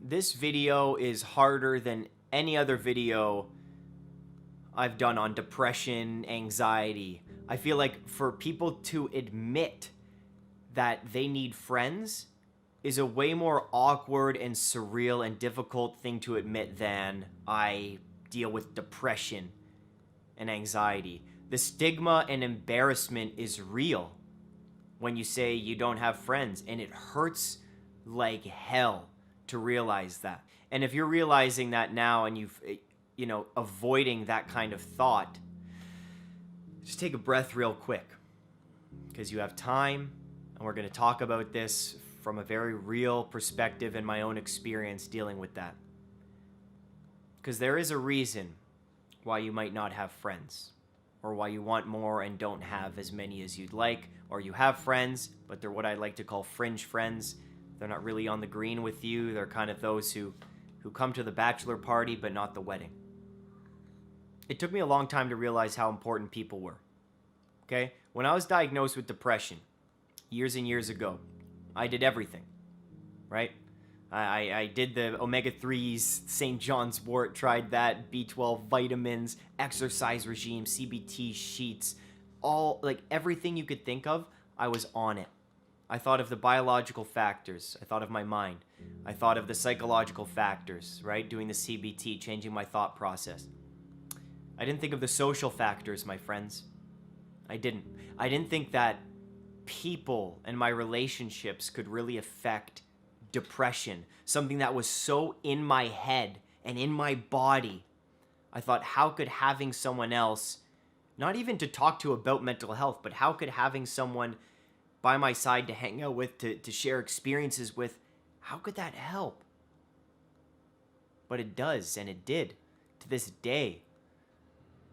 This video is harder than any other video I've done on depression, anxiety. I feel like for people to admit that they need friends is a way more awkward and surreal and difficult thing to admit than I deal with depression and anxiety. The stigma and embarrassment is real when you say you don't have friends, and it hurts like hell to realize that. And if you're realizing that now and you've, avoiding that kind of thought, just take a breath real quick, because you have time, and we're going to talk about this from a very real perspective and my own experience dealing with that. Because there is a reason why you might not have friends, or why you want more and don't have as many as you'd like, or you have friends, but they're what I like to call fringe friends. They're not really on the green with you. They're kind of those who come to the bachelor party, but not the wedding. It took me a long time to realize how important people were. Okay? When I was diagnosed with depression, years and years ago, I did everything, right? I did the omega-3s, St. John's wort, tried that, B12 vitamins, exercise regime, CBT sheets, everything you could think of, I was on it. I thought of the biological factors. I thought of my mind. I thought of the psychological factors, right? Doing the CBT, changing my thought process. I didn't think of the social factors, my friends. I didn't. I didn't think that people and my relationships could really affect depression, something that was so in my head and in my body. I thought, how could having someone else, not even to talk to about mental health, but how could having someone by my side to hang out with, to share experiences with, how could that help? But it does, and it did. To this day,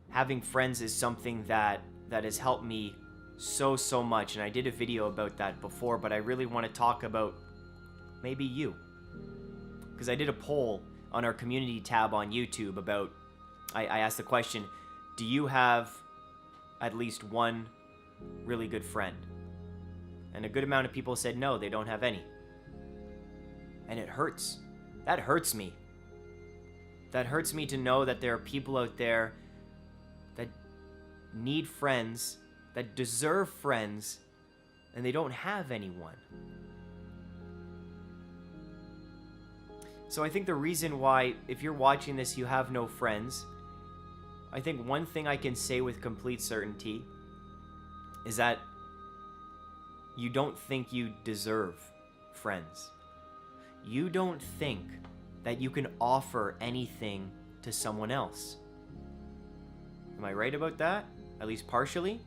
having friends is something that has helped me so much, and I did a video about that before, but I really want to talk about maybe you. Because I did a poll on our community tab on YouTube about, I asked the question, do you have at least one really good friend? And a good amount of people said no, they don't have any. And it hurts. That hurts me. That hurts me to know that there are people out there that need friends, that deserve friends, and they don't have anyone. So I think the reason why, if you're watching this, you have no friends, I think one thing I can say with complete certainty is that you don't think you deserve friends. You don't think that you can offer anything to someone else. Am I right about that? At least partially?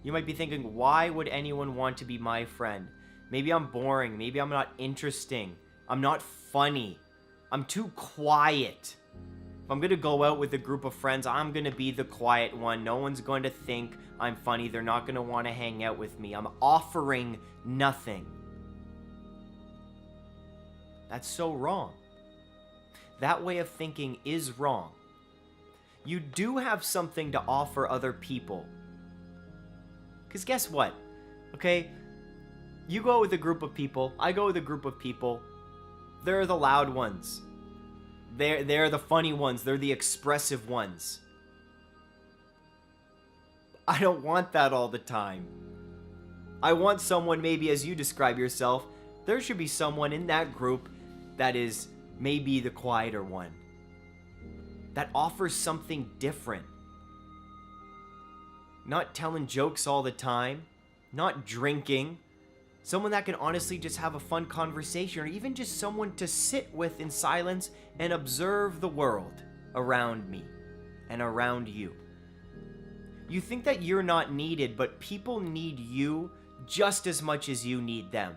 You might be thinking, why would anyone want to be my friend? Maybe I'm boring. Maybe I'm not interesting. I'm not funny. I'm too quiet. If I'm going to go out with a group of friends, I'm going to be the quiet one. No one's going to think I'm funny. They're not going to want to hang out with me. I'm offering nothing. That's so wrong. That way of thinking is wrong. You do have something to offer other people. Because guess what? Okay? You go with a group of people. I go with a group of people. They're the loud ones. They're the funny ones. They're the expressive ones. I don't want that all the time. I want someone, maybe as you describe yourself, there should be someone in that group that is maybe the quieter one. That offers something different. Not telling jokes all the time. Not drinking. Someone that can honestly just have a fun conversation, or even just someone to sit with in silence and observe the world around me and around you. You think that you're not needed, but people need you just as much as you need them.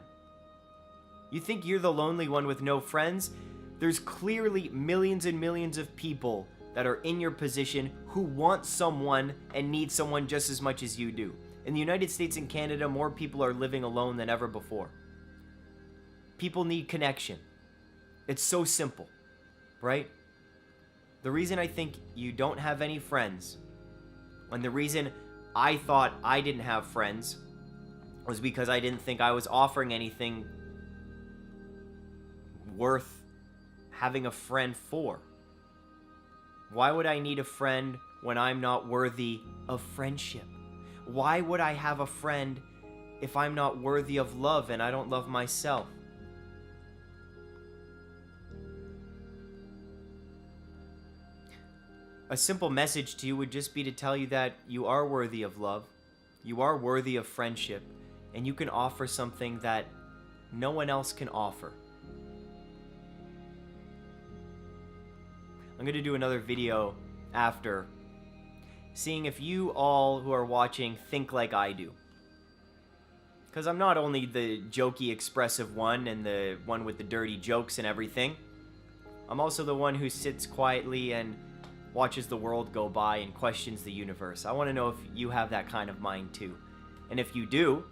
You think you're the lonely one with no friends? There's clearly millions and millions of people that are in your position who want someone and need someone just as much as you do. In the United States and Canada, more people are living alone than ever before. People need connection. It's so simple, right? The reason I think you don't have any friends, and the reason I thought I didn't have friends, was because I didn't think I was offering anything worth having a friend for? Why would I need a friend when I'm not worthy of friendship? Why would I have a friend if I'm not worthy of love and I don't love myself? A simple message to you would just be to tell you that you are worthy of love, you are worthy of friendship, and you can offer something that no one else can offer. I'm going to do another video after, seeing if you all who are watching think like I do. Because I'm not only the jokey, expressive one and the one with the dirty jokes and everything. I'm also the one who sits quietly and watches the world go by and questions the universe. I want to know if you have that kind of mind too. And if you do,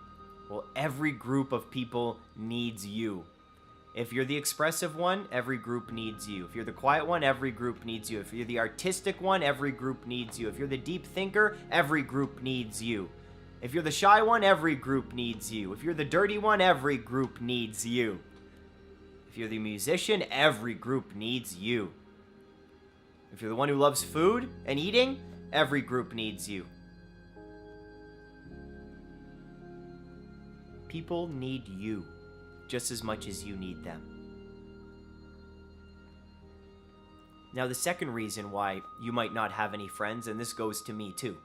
well, every group of people needs you. If you're the expressive one, every group needs you. If you're the quiet one, every group needs you. If you're the artistic one, every group needs you. If you're the deep thinker, every group needs you. If you're the shy one, every group needs you. If you're the dirty one, every group needs you. If you're the musician, every group needs you. If you're the one who loves food and eating, every group needs you. People need you just as much as you need them. Now, the second reason why you might not have any friends, and this goes to me too,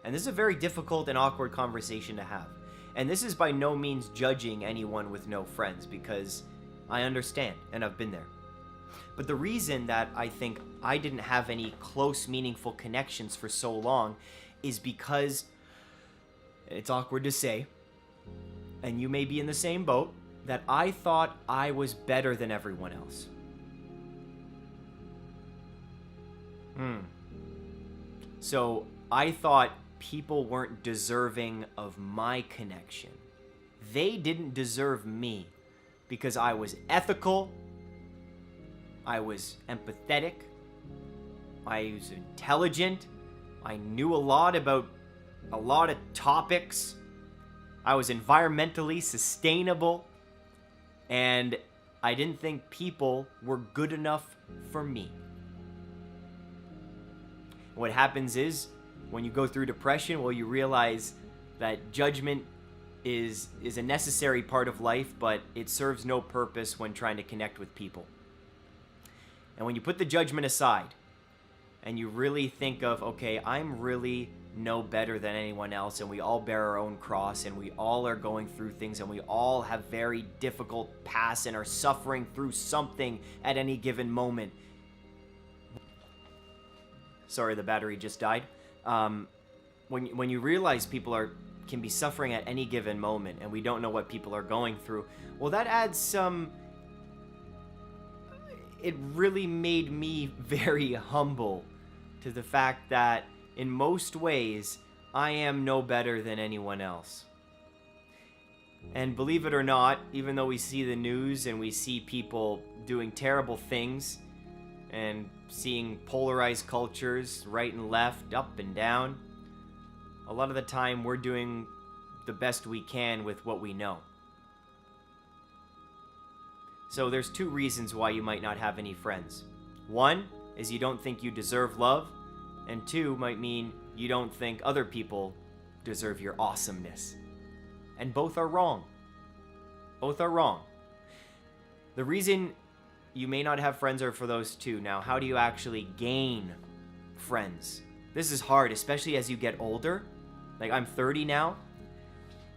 and this is a very difficult and awkward conversation to have, and this is by no means judging anyone with no friends, because I understand and I've been there. But the reason that I think I didn't have any close, meaningful connections for so long is because, it's awkward to say, and you may be in the same boat, that I thought I was better than everyone else. So I thought people weren't deserving of my connection. They didn't deserve me because I was ethical, I was empathetic, I was intelligent, I knew a lot about a lot of topics, I was environmentally sustainable, and I didn't think people were good enough for me. What happens is, when you go through depression, well, you realize that judgment is a necessary part of life, but it serves no purpose when trying to connect with people. And when you put the judgment aside, and you really think of, okay, I'm really no better than anyone else, and we all bear our own cross, and we all are going through things, and we all have very difficult pasts and are suffering through something at any given moment. Sorry, the battery just died. When you realize people can be suffering at any given moment, and we don't know what people are going through, well, that adds some... It really made me very humble to the fact that in most ways, I am no better than anyone else. And believe it or not, even though we see the news and we see people doing terrible things and seeing polarized cultures, right and left, up and down, a lot of the time we're doing the best we can with what we know. So there's two reasons why you might not have any friends. One is you don't think you deserve love, and two might mean you don't think other people deserve your awesomeness. And both are wrong. Both are wrong. The reason you may not have friends are for those two. Now, how do you actually gain friends? This is hard, especially as you get older. Like, I'm 30 now,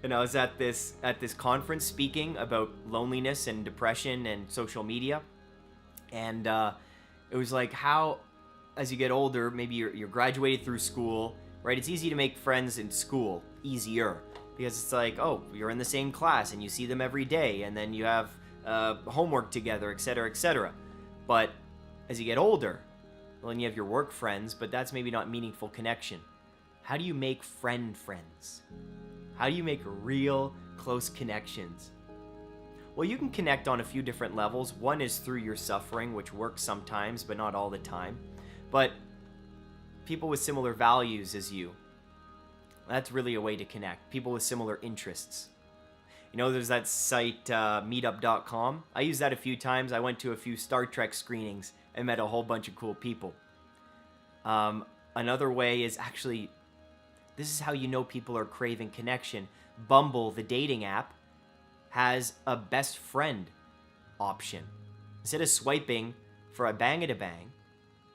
and I was at this conference speaking about loneliness and depression and social media. And it was like how, as you get older, maybe you're graduated through school, right? It's easy to make friends in school, easier. Because it's like, oh, you're in the same class and you see them every day, and then you have homework together, etc., etc. But as you get older, well, then you have your work friends, but that's maybe not meaningful connection. How do you make friends? How do you make real close connections? Well, you can connect on a few different levels. One is through your suffering, which works sometimes, but not all the time. But people with similar values as you, that's really a way to connect. People with similar interests. You know, there's that site, meetup.com. I used that a few times. I went to a few Star Trek screenings and met a whole bunch of cool people. Another way is actually, this is how you know people are craving connection. Bumble, the dating app, has a best friend option. Instead of swiping for a bang-a-da-bang,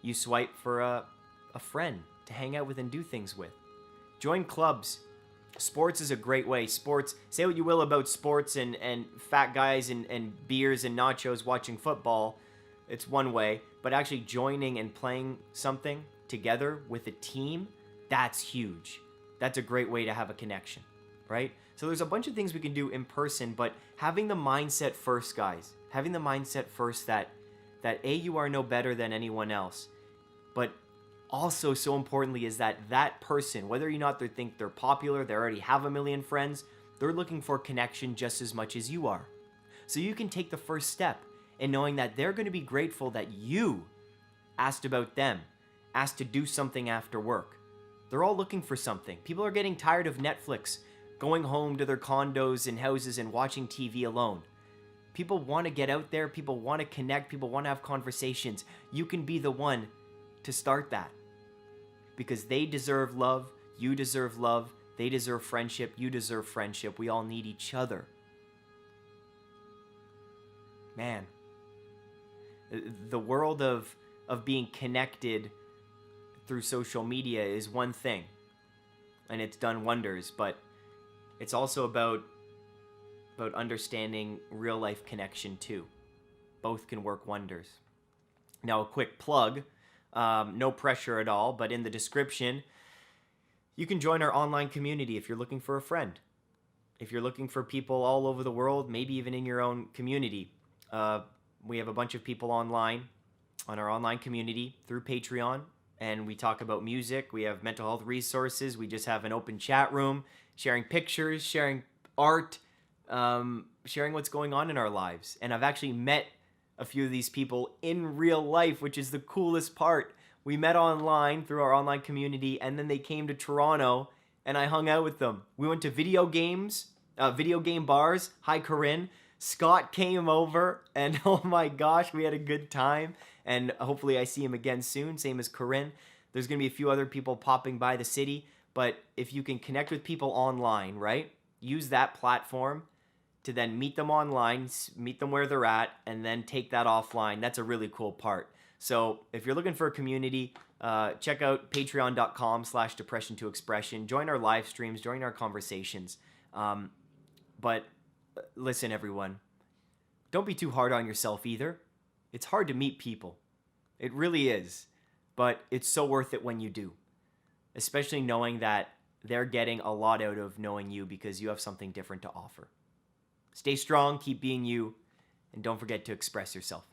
you swipe for a friend to hang out with and do things with. Join clubs. Sports is a great way. Sports, say what you will about sports and fat guys and beers and nachos watching football. It's one way. But actually joining and playing something together with a team, that's huge. That's a great way to have a connection, right? So there's a bunch of things we can do in person, but having the mindset first, guys. Having the mindset first that A, you are no better than anyone else. But also, so importantly, is that person, whether or not they think they're popular, they already have a million friends, they're looking for connection just as much as you are. So you can take the first step in knowing that they're going to be grateful that you asked about them, asked to do something after work. They're all looking for something. People are getting tired of Netflix, going home to their condos and houses and watching TV alone. People want to get out there. People want to connect. People want to have conversations. You can be the one to start that. Because they deserve love. You deserve love. They deserve friendship. You deserve friendship. We all need each other. Man. The world of being connected through social media is one thing. And it's done wonders. But it's also about understanding real life connection too. Both can work wonders. Now a quick plug, no pressure at all, but in the description, you can join our online community if you're looking for a friend. If you're looking for people all over the world, maybe even in your own community. We have a bunch of people online on our online community through Patreon, and we talk about music. We have mental health resources. We just have an open chat room, sharing pictures, sharing art, sharing what's going on in our lives. And I've actually met a few of these people in real life, which is the coolest part. We met online through our online community, and then they came to Toronto, and I hung out with them. We went to video game bars. Hi, Corinne. Scott came over, and oh my gosh, we had a good time. And hopefully I see him again soon, same as Corinne. There's going to be a few other people popping by the city, but if you can connect with people online, right? Use that platform to then meet them online, meet them where they're at, and then take that offline. That's a really cool part. So if you're looking for a community, check out patreon.com/depression2expression. Join our live streams, join our conversations. But listen, everyone, don't be too hard on yourself either. It's hard to meet people. It really is. But it's so worth it when you do. Especially knowing that they're getting a lot out of knowing you because you have something different to offer. Stay strong, keep being you, and don't forget to express yourself.